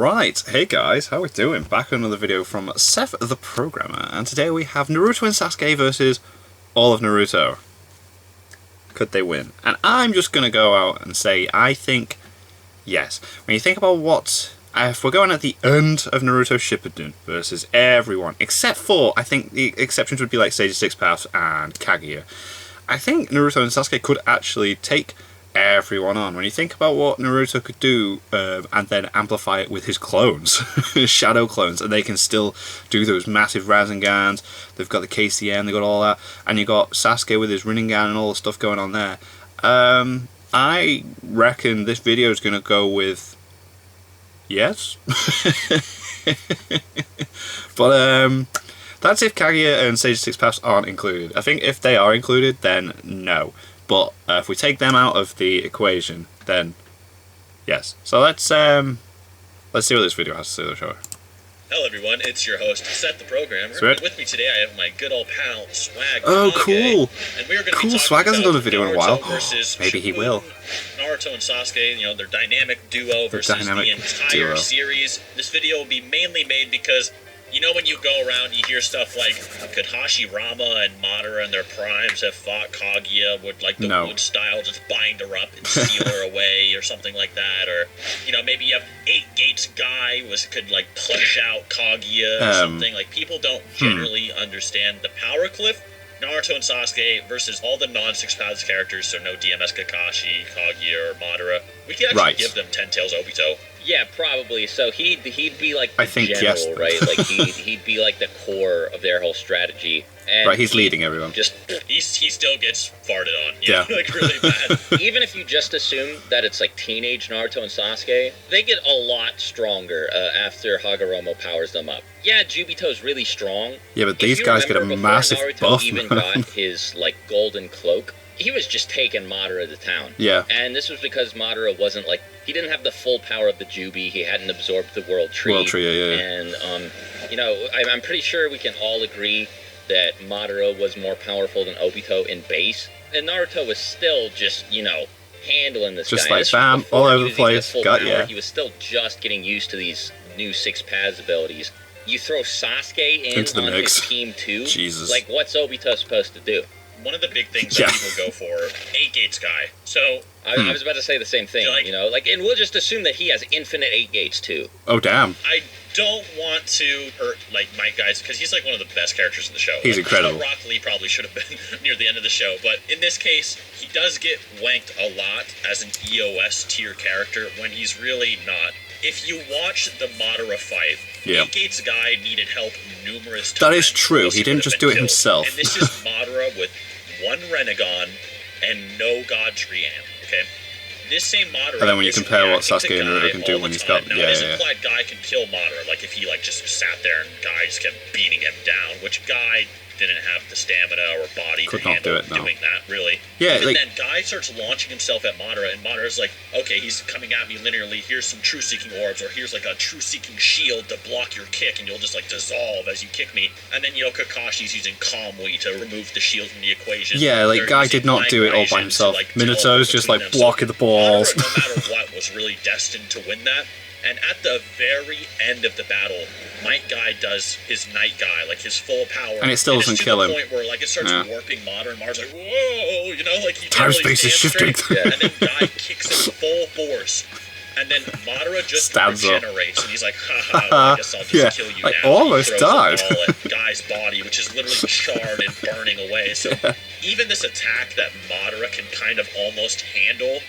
Right, hey guys, how we doing? Back with another video from Seth the Programmer, and today we have Naruto and Sasuke versus all of Naruto. Could they win? And I'm just going to go out and say, I think yes. When you think about what, if we're going at the end of Naruto Shippuden versus everyone, except for, I think the exceptions would be like Sage of Six Paths and Kaguya. I think Naruto and Sasuke could actually take everyone on. When you think about what Naruto could do and then amplify it with his clones, shadow clones, and they can still do those massive Razengans, they've got the KCM, they've got all that, and you got Sasuke with his Rinnegan and all the stuff going on there. I reckon this video is going to go with yes. But that's if Kaguya and Sage of Six Paths aren't included. I think if they are included, then no. But if we take them out of the equation, then yes. So let's see what this video has to say. Show. Hello everyone, it's your host, Seth the Programmer. Sweet. And with me today I have my good old pal, Swag. Oh, cool. And we are going to cool. be Swag hasn't done a video in a while. Maybe he will. Naruto and Sasuke, you know, their dynamic duo versus the entire series. This video will be mainly made because, you know, when you go around, you hear stuff like, could Hashirama and Madara in their primes have fought Kaguya with, like, the wood style, just bind her up and seal her away, or something like that, or, you know, maybe you have Eight Gates Guy could, like, punch out Kaguya or something. Like, people don't generally understand the power cliff. Naruto and Sasuke versus all the non-Six Paths characters, so no DMS Kakashi, Kaguya, or Madara. We could actually give them Ten Tails Obito. Yeah, probably. So he'd be like the general, yes, right? Like he'd be like the core of their whole strategy. And right, he's leading everyone. Just he still gets farted on. Yeah, like really bad. Even if you just assume that it's like teenage Naruto and Sasuke, they get a lot stronger after Hashirama powers them up. Yeah, Jubito's really strong. Yeah, but these guys get a massive buff. Naruto even got his like golden cloak, he was just taking Madara to town. Yeah. And this was because Madara wasn't like, he didn't have the full power of the Jubi. He hadn't absorbed the World Tree. World Tree, yeah. And, you know, I'm pretty sure we can all agree that Madara was more powerful than Obito in base. And Naruto was still just, you know, handling this just guy. Just like, bam, all over the place. He was still just getting used to these new Six Paths abilities. You throw Sasuke into the mix. His team too. Jesus. Like, what's Obito supposed to do? One of the big things that people go for, Eight Gates Guy. So I was about to say the same thing. Like, you know, like, and we'll just assume that he has infinite Eight Gates too. Oh damn! I don't want to hurt like my guys because he's like one of the best characters in the show. He's incredible. Rock Lee probably should have been near the end of the show, but in this case, he does get wanked a lot as an EOS tier character when he's really not. If you watch the Madara fight, Eight Gates Guy needed help numerous times. That is true. He didn't just do it himself. And this is Madara with one Rinnegan and no God Tree Amp, okay? This same Madara. And then when you compare what Sasuke and Naruto can do when he's got, his implied Guy can kill Madara, like if he like just sat there and Guy just kept beating him down, which Guy didn't have the stamina or body to handle doing that, really. Yeah, and then Guy starts launching himself at Madara, and Madara's like, okay, he's coming at me linearly, here's some true-seeking orbs, or here's like a true-seeking shield to block your kick, and you'll just like dissolve as you kick me. And then, you know, Kakashi's using Kamui to remove the shield from the equation. Yeah, like, Guy did not do it all by himself. Like, Minato's just like blocking the balls. Madara, no matter what, was really destined to win that. And at the very end of the battle, Might Guy does his Night Guy, like his full power. And it still doesn't kill him. To the point where, like, it starts warping Madara, and Madara's like, whoa, you know, like, he time space is shifting. And then Guy kicks him full force. And then Madara just regenerates, and he's like, haha, I guess I'll just kill you now. Almost died. He throws a ball at Guy's body, which is literally charred and burning away. So even this attack that Madara can kind of almost handle,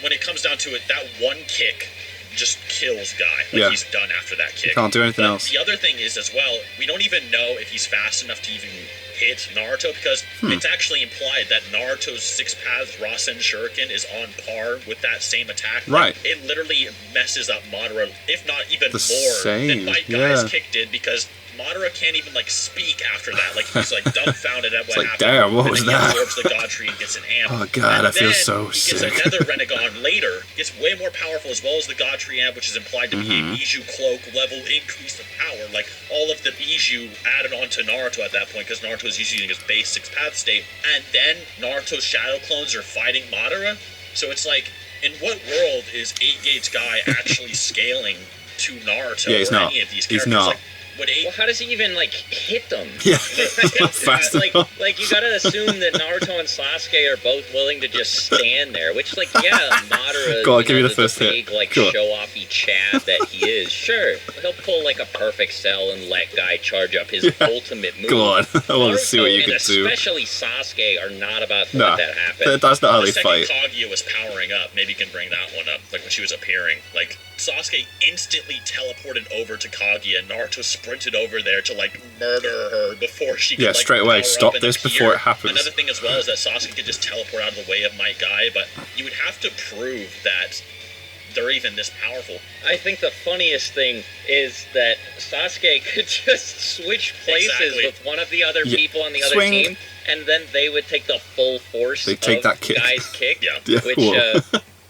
when it comes down to it, that one kick just kills Guy. Like, he's done after that kick. Can't do anything else. The other thing is, as well, we don't even know if he's fast enough to even hit Naruto, because it's actually implied that Naruto's Six Paths Rasen Shuriken is on par with that same attack. Right. It literally messes up Madara, if not even more than Might Guy's kick did, because Madara can't even, like, speak after that. Like, he's, like, dumbfounded at what happened. Damn, what was that? He absorbs the God Tree and gets an amp. Oh, God, I feel so sick. He gets another Rinnegan later, gets way more powerful, as well as the God Tree amp, which is implied to be a Bijou Cloak level increase of power. Like, all of the Bijou added on to Naruto at that point, because Naruto is using his base Six Path state. And then Naruto's shadow clones are fighting Madara. So it's like, in what world is Eight Gates Guy actually scaling to Naruto Yeah, he's or not. any of these He's characters. not. Like, Well, how does he even hit them? Yeah, fast enough. Like you gotta assume that Naruto and Sasuke are both willing to just stand there. Which, yeah, Madara. Go on, give me the first big, hit. show-offy Chad that he is. Sure, he'll pull a perfect cell and let Guy charge up his ultimate move. Go on, I want to see what you and can do. Especially Sasuke are not about to let that happen. That's not how they the second fight. Kaguya was powering up, maybe you can bring that one up. When she was appearing, Sasuke instantly teleported over to Kaguya, and Naruto sprinted over there to murder her before she could straight away. power Stop up and this appear. before it happens. Another thing as well is that Sasuke could just teleport out of the way of Might Guy, but you would have to prove that they're even this powerful. I think the funniest thing is that Sasuke could just switch places with one of the other people on the other team, and then they would take the full force of that kick. Guy's kick, which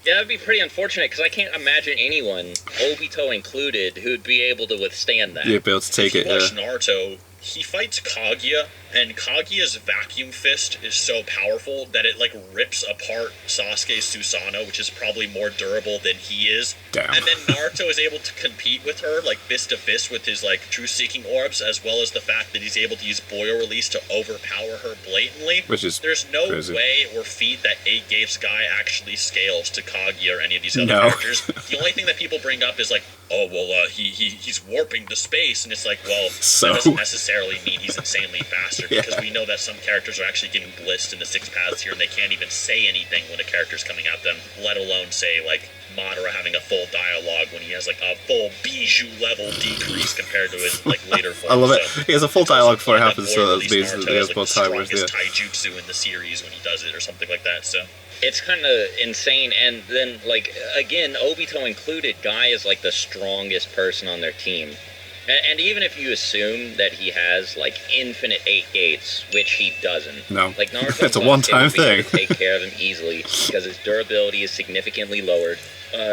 that'd be pretty unfortunate because I can't imagine anyone, Obito included, who'd be able to withstand that. You'd be able to take it. Watch Naruto. He fights Kaguya, and Kaguya's vacuum fist is so powerful that it rips apart Sasuke's Susanoo, which is probably more durable than he is. Damn. And then Naruto is able to compete with her, fist to fist with his truth-seeking orbs, as well as the fact that he's able to use Boyo release to overpower her blatantly. Which is There's no crazy. way or feat that 8 Gates Guy actually scales to Kaguya or any of these other characters. The only thing that people bring up is he's warping the space, and it's that doesn't necessarily mean he's insanely faster, because we know that some characters are actually getting blissed in the 6 paths here, and they can't even say anything when a character's coming at them, let alone say Madara having a full dialogue when he has a full Bijou level decrease compared to his later form. I love it. He has a full dialogue before it happens, so that means Naruto that he has has, both the timers. strongest taijutsu in the series when he does it, or something like that. So it's kind of insane. And then, again, Obito included, Guy is the strongest person on their team. And even if you assume that he has infinite 8 gates, which he doesn't, no, Naruto it's a one-time thing. Take care of him easily because his durability is significantly lowered.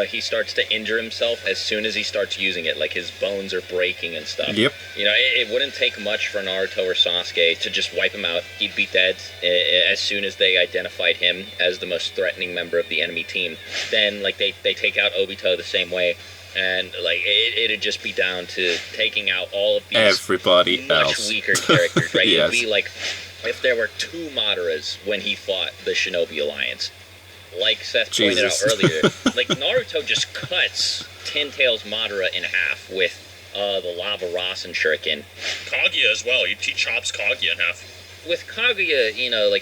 He starts to injure himself as soon as he starts using it, his bones are breaking and stuff. Yep. It wouldn't take much for Naruto or Sasuke to just wipe him out. He'd be dead as soon as they identified him as the most threatening member of the enemy team. Then they take out Obito the same way. And it'd just be down to taking out all of these everybody much else. weaker characters, right? Yes. It'd be if there were 2 Madaras when he fought the Shinobi Alliance. Like Seth pointed out earlier, Naruto just cuts Ten Tails Madara in half with the Lava Rasen Shuriken. Kaguya as well. He chops Kaguya in half. With Kaguya,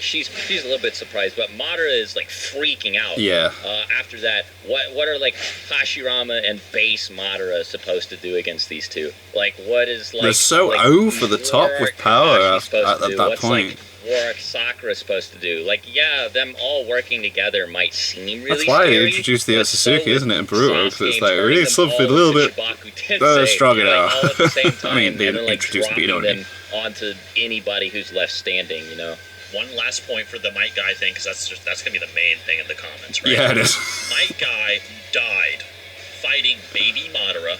she's a little bit surprised, but Madara is freaking out. Yeah. After that, what are Hashirama and base Madara supposed to do against these two? What is they're so over the top with power at that point. Warwick Sakura supposed to do? Them all working together might seem really That's why scary, they introduced the Sasuke, isn't it, in Boruto? Because it's Sasuke we need something a little bit stronger now. all at the same time, I mean, they and then, introduced me, don't them onto anybody who's left standing, One last point for the Might Guy thing, because that's going to be the main thing in the comments, right? Yeah, it is. Might Guy died fighting baby Madara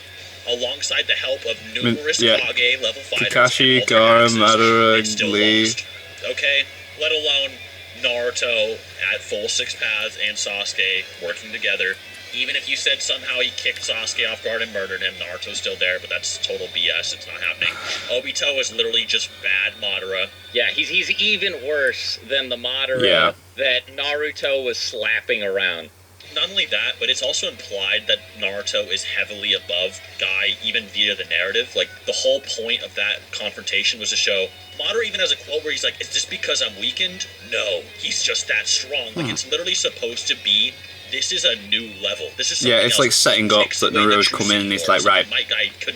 alongside the help of numerous Kage level fighters. Kakashi, Gaara, Madara, and still Lee. lost. Okay? Let alone Naruto at full 6 paths and Sasuke working together. Even if you said somehow he kicked Sasuke off guard and murdered him, Naruto's still there, but that's total BS. It's not happening. Obito is literally just bad Madara. Yeah, he's even worse than the Madara that Naruto was slapping around. Not only that, but it's also implied that Naruto is heavily above Guy, even via the narrative. The whole point of that confrontation was to show... Madara even has a quote where he's like, is this because I'm weakened? No, he's just that strong. It's literally supposed to be... This is a new level. This is it's setting up that Naruto's come in and he's right,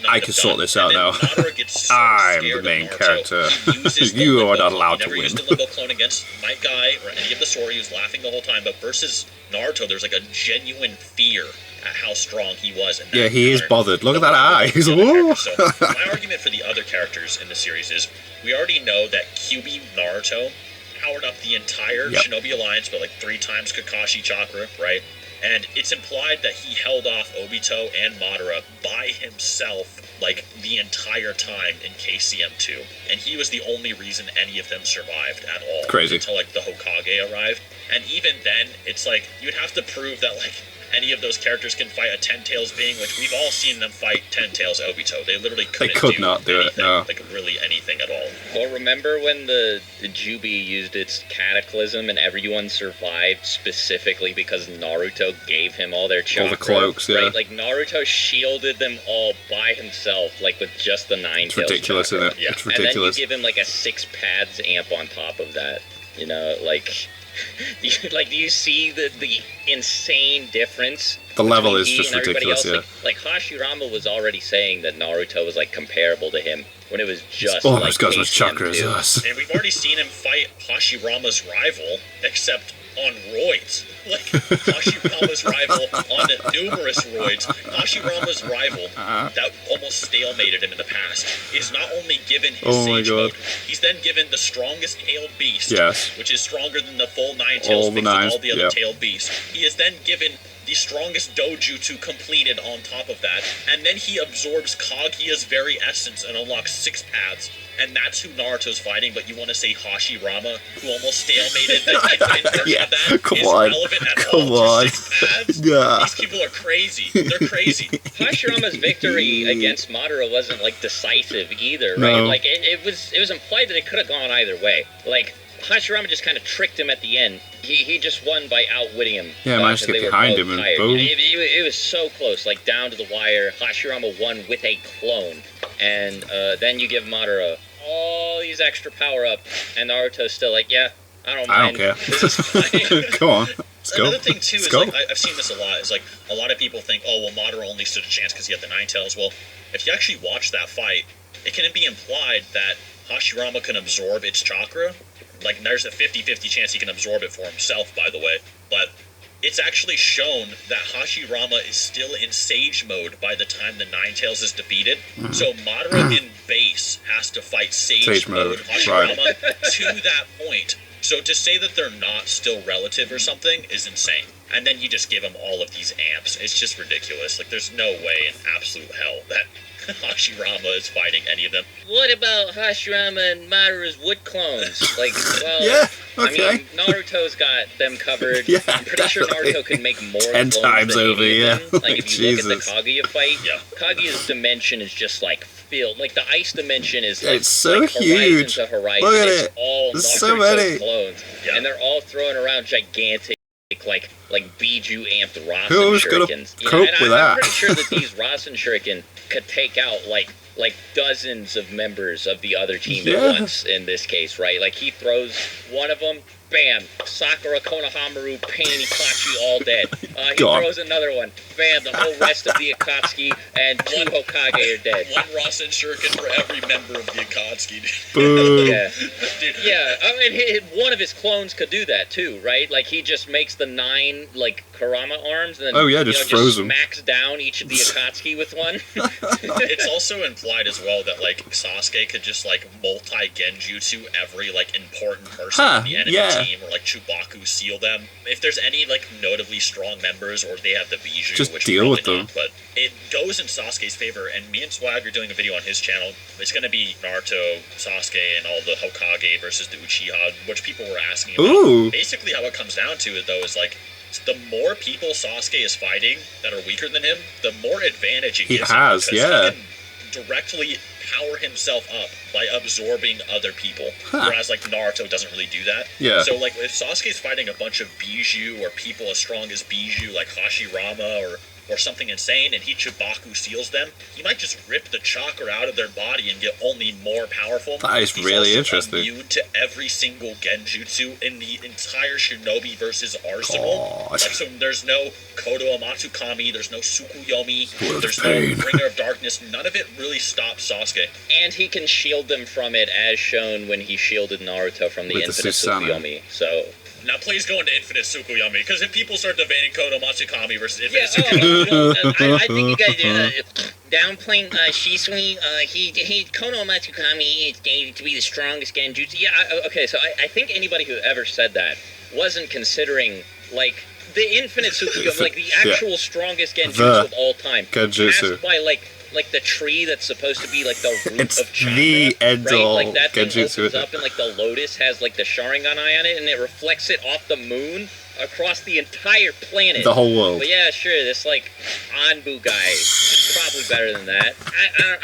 I can sort this out now. So I'm the main character. You are not allowed to win. He never used the Limbo Clone against Might Guy or any of the story. He was laughing the whole time. But versus Naruto, there's a genuine fear at how strong he was. He is bothered. Look at that eye. He's whoa. So my argument for the other characters in the series is we already know that QB Naruto powered up the entire Shinobi Alliance, but 3 times Kakashi Chakra, right? And it's implied that he held off Obito and Madara by himself, the entire time in KCM2. And he was the only reason any of them survived at all. Crazy. Until, the Hokage arrived. And even then, it's you would have to prove that, any of those characters can fight a Ten Tails being, which we've all seen them fight Ten Tails Obito. They literally couldn't not do anything, it, no. like really anything at all. Well, remember when the Jubi used its Cataclysm and everyone survived specifically because Naruto gave him all their chakra? All the cloaks, yeah. Right? Like, Naruto shielded them all by himself, like, with just the Nine Tails. It's ridiculous, chakra. isn't it? Yeah. It's ridiculous. And then you give him, like, a 6 pads amp on top of that. You know, like... like, do you see the insane difference? The level is he just and everybody ridiculous, else? yeah. Like Hashirama was already saying that Naruto was, like, comparable to him when it was just, almost like, got as much facing him, chakra as too. us. And we've already seen him fight Hashirama's rival, except on roids. Like, Hashirama's rival on numerous roids. Hashirama's rival that almost stalemated him in the past is not only given his Sage mode, he's then given the strongest tailed beast, which is stronger than the full 9 tails mixed with all the other tailed beasts. He is then given the strongest dojutsu completed on top of that, and then he absorbs Kaguya's very essence and unlocks 6 paths, and that's who Naruto's fighting. But you want to say Hashirama, who almost stalemated the infinite version of that, is relevant at all to 6 paths? These people are crazy. They're crazy. Hashirama's victory against Madara wasn't, like, decisive either, right? No. Like, it was implied that it could have gone either way. Like, Hashirama just kind of tricked him at the end. He just won by outwitting him. Yeah, managed to get behind him and boom. It was so close, like down to the wire. Hashirama won with a clone. And then you give Madara all these extra power up, and Naruto's still like, yeah, I don't mind. I don't care. This is fine. Come on. Let's go. Another thing too is like I've seen this a lot. Is like a lot of people think, oh well, Madara only stood a chance because he had the 9 tails. Well, if you actually watch that fight, it can be implied that Hashirama can absorb its chakra. Like, there's a 50-50 chance he can absorb it for himself, by the way. But it's actually shown that Hashirama is still in Sage mode by the time the 9 tails is defeated. So Madara in base has to fight Sage mode Hashirama to that point. So to say that they're not still relative or something is insane. And then you just give them all of these amps. It's just ridiculous. Like, there's no way in absolute hell that Hashirama is fighting any of them. What about Hashirama and Madara's wood clones? Like, well, yeah, okay. I mean, Naruto's got them covered. Yeah, I'm pretty sure Naruto can make more 10 clones times than over, any yeah. of them. Like, if you look at the Jesus. Kaguya fight, Kaguya's dimension is just, like, filled. Like, the ice dimension is, like, it's so like huge. Horizon to horizon. Look at it's it. all There's Naruto's so many. clones. Yeah. And they're all throwing around gigantic, like Biju amped Rasen Who's gonna shurikens. cope with that? I'm pretty sure that these Rasen shuriken could take out like dozens of members of the other team at once in this case, right? Like, he throws one of them, bam, Sakura, Konohamaru, Pain, Itachi, all dead. He throws another one, bam, the whole rest of the Akatsuki and one Hokage are dead. One Rasen Shuriken for every member of the Akatsuki. Boom. Yeah. Dude. Yeah, I mean, one of his clones could do that too, right? Like, he just makes the 9, like, Kurama arms, and then just froze them. smacks down each of the Akatsuki with one. It's also implied as well that, like, Sasuke could just, like, multi-genjutsu every, like, important person in the enemy team, or, like, Chewbacca seal them. If there's any, like, notably strong members, or they have the Biju, just which deal with them. not, but it goes in Sasuke's favor, and me and Swag are doing a video on his channel. It's going to be Naruto, Sasuke, and all the Hokage versus the Uchiha, which people were asking about. Ooh. Basically, how it comes down to it, though, is, like, the more people Sasuke is fighting that are weaker than him, the more advantage it gives him. He can directly power himself up by absorbing other people. Whereas, like, Naruto doesn't really do that. So, like, if Sasuke's fighting a bunch of Biju or people as strong as Biju, like Hashirama or something insane, and he Chewbacca seals them, he might just rip the chakra out of their body and get only more powerful. That is really interesting. He's immune to every single genjutsu in the entire Shinobi versus arsenal. Like, so there's no Kodo Amatsukami, there's no Tsukuyomi, there's no Bringer of Darkness. None of it really stops Sasuke. And he can shield them from it, as shown when he shielded Naruto from the infinite Tsukuyomi. So... Now please go into Infinite Tsukuyomi, because if people start debating Kodo Matsukami versus Infinite Tsukuyomi... I think you guys downplaying Shisui. Kono Matsukami is stated to be the strongest genjutsu. Yeah, okay, so I think anybody who ever said that wasn't considering, like, the Infinite Tsukuyomi, like, the actual strongest genjutsu of all time. Genjutsu. Passed by, like the tree that's supposed to be, like, the root it's of chakra, the end right? all Like, that thing genjutsu opens up, and, like, the lotus has, like, the Sharingan eye on it, and it reflects it off the moon. across the entire planet. The whole world. But yeah, sure, this, like, Anbu guy is probably better than that.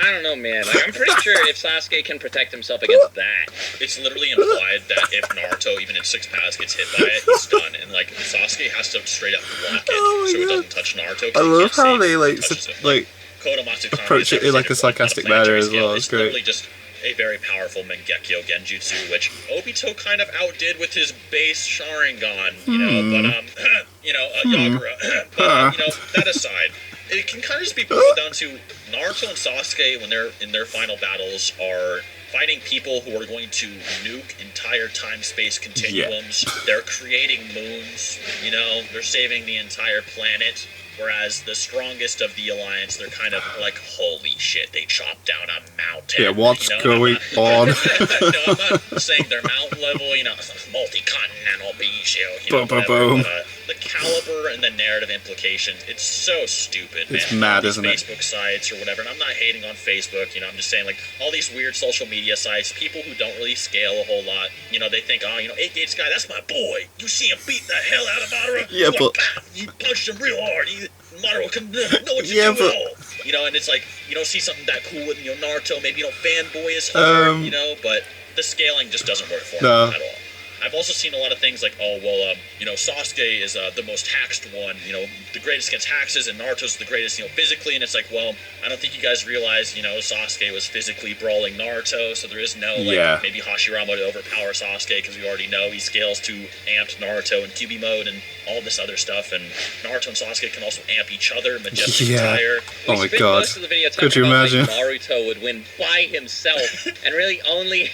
I don't know, man. Like, I'm pretty sure if Sasuke can protect himself against that. It's literally implied that if Naruto, even in 6 paths, gets hit by it, he's done. And, like, Sasuke has to straight up block it so it doesn't touch Naruto. I love how they, like, approach it in, like, a sarcastic manner as well. It's great. Literally just a very powerful Mangekyo Genjutsu, which Obito kind of outdid with his base Sharingan, Yagura. But, that aside, it can kind of just be boiled down to Naruto and Sasuke, when they're in their final battles, are fighting people who are going to nuke entire time-space continuums. Yeah. They're creating moons, they're saving the entire planet. Whereas the strongest of the alliance, they're kind of like, holy shit, they chopped down a mountain. Yeah, what's going on? I'm not saying they're mountain level, multi-continental Bijou, boom. The caliber and the narrative implication, it's so stupid, man. It's mad, isn't it? Facebook sites or whatever, and I'm not hating on Facebook, I'm just saying, like, all these weird social media sites, people who don't really scale a whole lot, they think, 8-Gates guy, that's my boy. You see him beat the hell out of Madara? Yeah, but... You punched him real hard. Madara can know what you do at all. And it's like, you don't see something that cool with, Naruto, maybe, fanboy is hard, but the scaling just doesn't work for him at all. I've also seen a lot of things like, Sasuke is the most haxed one, the greatest against haxes, and Naruto's the greatest, physically, and it's like, well, I don't think you guys realize, Sasuke was physically brawling Naruto, so there is no, maybe Hashirama to overpower Sasuke, because we already know he scales to amped Naruto in QB mode and all this other stuff, and Naruto and Sasuke can also amp each other, Majestic Tire. Oh my god. Most of the video talking about like, Naruto would win by himself, and really only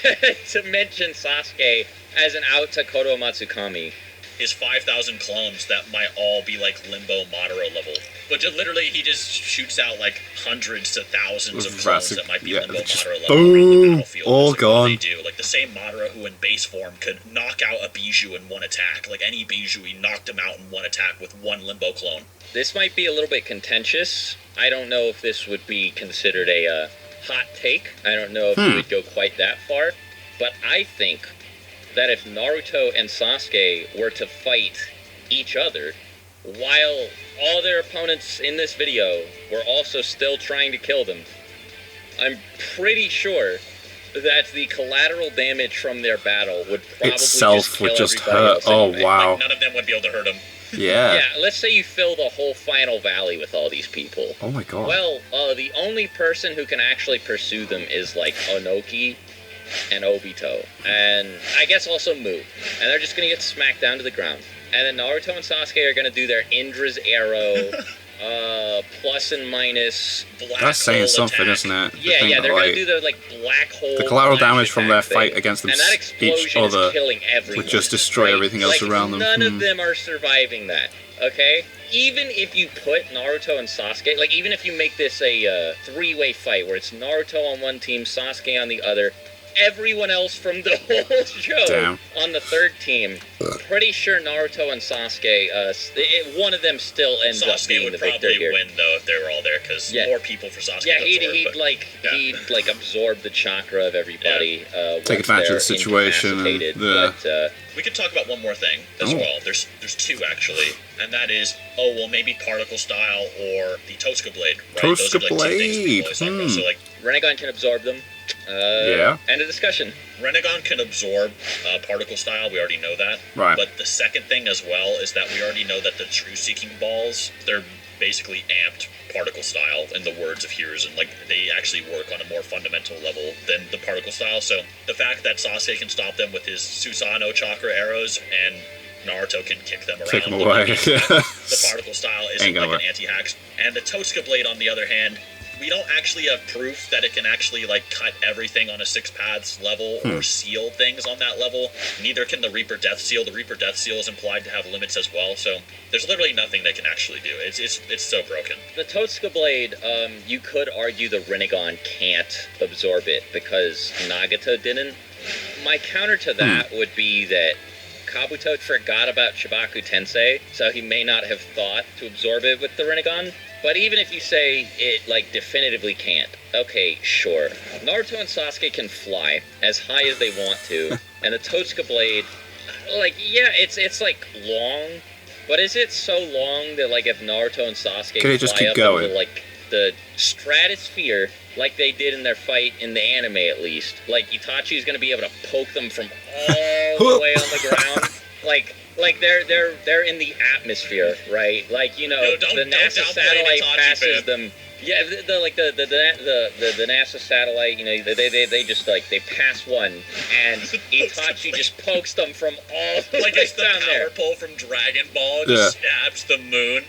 to mention Sasuke as an out to Koto Matsukami. His 5,000 clones that might all be like Limbo Madara level. But literally he just shoots out like hundreds to thousands of clones that might be Limbo Madara level around the battlefield. All gone. They do. Like the same Madara who in base form could knock out a Bijou in one attack. Like any Bijou, he knocked him out in one attack with one Limbo clone. This might be a little bit contentious. I don't know if this would be considered a hot take. I don't know if we would go quite that far. But I think that if Naruto and Sasuke were to fight each other, while all their opponents in this video were also still trying to kill them, I'm pretty sure that the collateral damage from their battle would probably itself would just hurt. Oh wow! Like, none of them would be able to hurt him. Yeah. Yeah. Let's say you fill the whole final valley with all these people. Oh my god. Well, the only person who can actually pursue them is like Onoki and Obito, and I guess also Mu, and they're just gonna get smacked down to the ground. And then Naruto and Sasuke are gonna do their Indra's arrow, plus and minus black That's saying hole something, attack. isn't it? Yeah, they're gonna do their like black hole. The collateral damage from their thing. fight against them, and that each other, is killing everyone, would just destroy everything else around them. None of them are surviving that. Okay? Even if you put Naruto and Sasuke, like even if you make this a three-way fight where it's Naruto on one team, Sasuke on the other, everyone else from the whole show on the third team, pretty sure Naruto and Sasuke, one of them still ends up being the victor here. Sasuke would probably win though if they were all there, because more people for Sasuke. Yeah, he'd absorb the chakra of everybody. Take advantage of the situation. But, we could talk about one more thing as well. There's two actually, and that is maybe particle style or the Totsuka blade. Right? Totsuka Those are like two things we always talk about. So like Rinnegan can absorb them. End of discussion. Rinnegan can absorb particle style, we already know that. Right. But the second thing as well is that we already know that the true seeking balls, they're basically amped particle style in the words of Hiruzen. Like, they actually work on a more fundamental level than the particle style. So the fact that Sasuke can stop them with his Susanoo chakra arrows and Naruto can kick them around. Kick them away. The particle style isn't like an anti-hack. And the Totsuka blade, on the other hand, we don't actually have proof that it can actually like cut everything on a 6 paths level or seal things on that level. Neither can the Reaper Death Seal. The Reaper Death Seal is implied to have limits as well, so there's literally nothing they can actually do. It's so broken. The Totsuka blade, you could argue the Rinnegan can't absorb it because Nagata didn't. My counter to that would be that Kabuto forgot about Shibaku Tensei, so he may not have thought to absorb it with the Rinnegan. But even if you say it, like, definitively can't, okay, sure. Naruto and Sasuke can fly as high as they want to, and the Totsuka blade, like, yeah, it's like long, but is it so long that like if Naruto and Sasuke Can it just fly keep up going? into like the stratosphere, like they did in their fight in the anime at least, like Itachi's gonna be able to poke them from all the way on the ground, like they're in the atmosphere, right? Like, you know, the NASA satellite passes them. Yeah, the NASA satellite, you know, they just like they pass one, and Itachi just pokes them from all the like way it's the down power there. pole from Dragon Ball, just stabs the moon.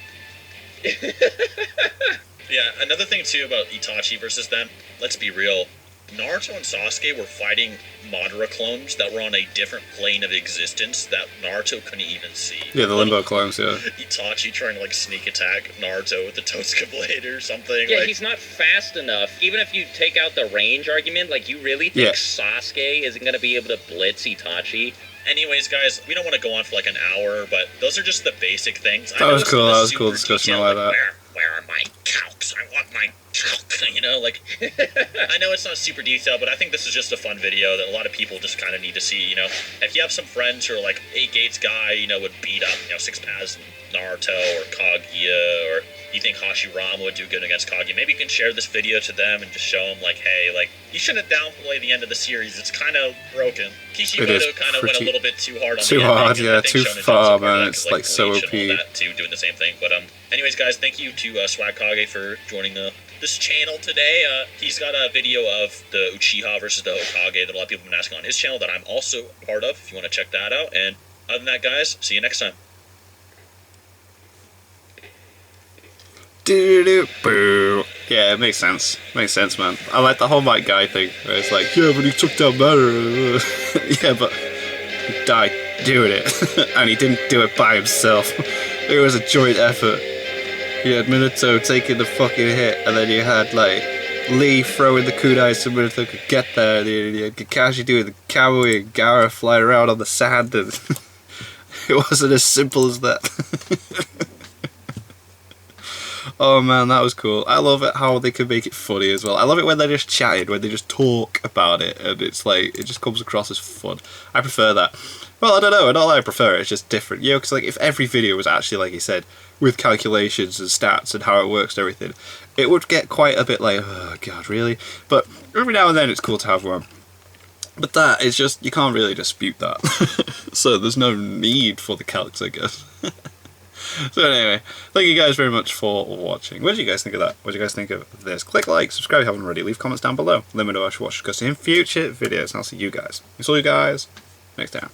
Yeah, another thing too about Itachi versus them, let's be real, Naruto and Sasuke were fighting Madara clones that were on a different plane of existence that Naruto couldn't even see. Yeah, the Limbo clones, yeah. Itachi trying to like sneak attack Naruto with the Tosuke blade or something. Yeah, like, he's not fast enough. Even if you take out the range argument, like, you really think Sasuke isn't going to be able to blitz Itachi? Anyways, guys, we don't want to go on for like an hour, but those are just the basic things. That was cool. That was cool discussion. I like that. Where are my calcs? I want my calc. You know, like, I know it's not super detailed, but I think this is just a fun video that a lot of people just kind of need to see. You know, if you have some friends who are like 8 Gates guy, you know, would beat up, you know, 6 Paths Naruto or Kaguya, or you think Hashirama would do good against Kaguya, maybe you can share this video to them and just show them, like, hey, like, you shouldn't downplay the end of the series. It's kind of broken. Kishimoto kind of went a little bit too hard on too the hard, ending, yeah, too far, man. It's like so OP. and all that too, doing the same thing. But anyways, guys, thank you to Swag Kage for joining this channel today. He's got a video of the Uchiha versus the Hokage that a lot of people have been asking on his channel that I'm also part of, if you want to check that out. And other than that, guys, see you next time. Boo. Yeah, it makes sense. Makes sense, man. I like the whole Might Guy thing, where it's like, yeah, but he took down Madara. Yeah, but he died doing it. And he didn't do it by himself. It was a joint effort. You had Minato taking the fucking hit, and then you had, like, Lee throwing the kunai so Minato could get there, and you had Kakashi doing the Kamui, and Gaara flying around on the sand, and it wasn't as simple as that. Oh man, that was cool. I love it how they can make it funny as well. I love it when they're just chatting, when they just talk about it, and it's like, it just comes across as fun. I prefer that. Well, I don't know, not that I prefer it, it's just different. You know, because like, if every video was actually, like you said, with calculations and stats and how it works and everything, it would get quite a bit like, oh god, really? But every now and then it's cool to have one. But that is just, you can't really dispute that. So there's no need for the calcs, I guess. So anyway, thank you guys very much for watching. What did you guys think of that? What did you guys think of this? Click like, subscribe if you haven't already, leave comments down below. Let me know what you should watch in future videos, and I'll see you guys. I saw you guys next time.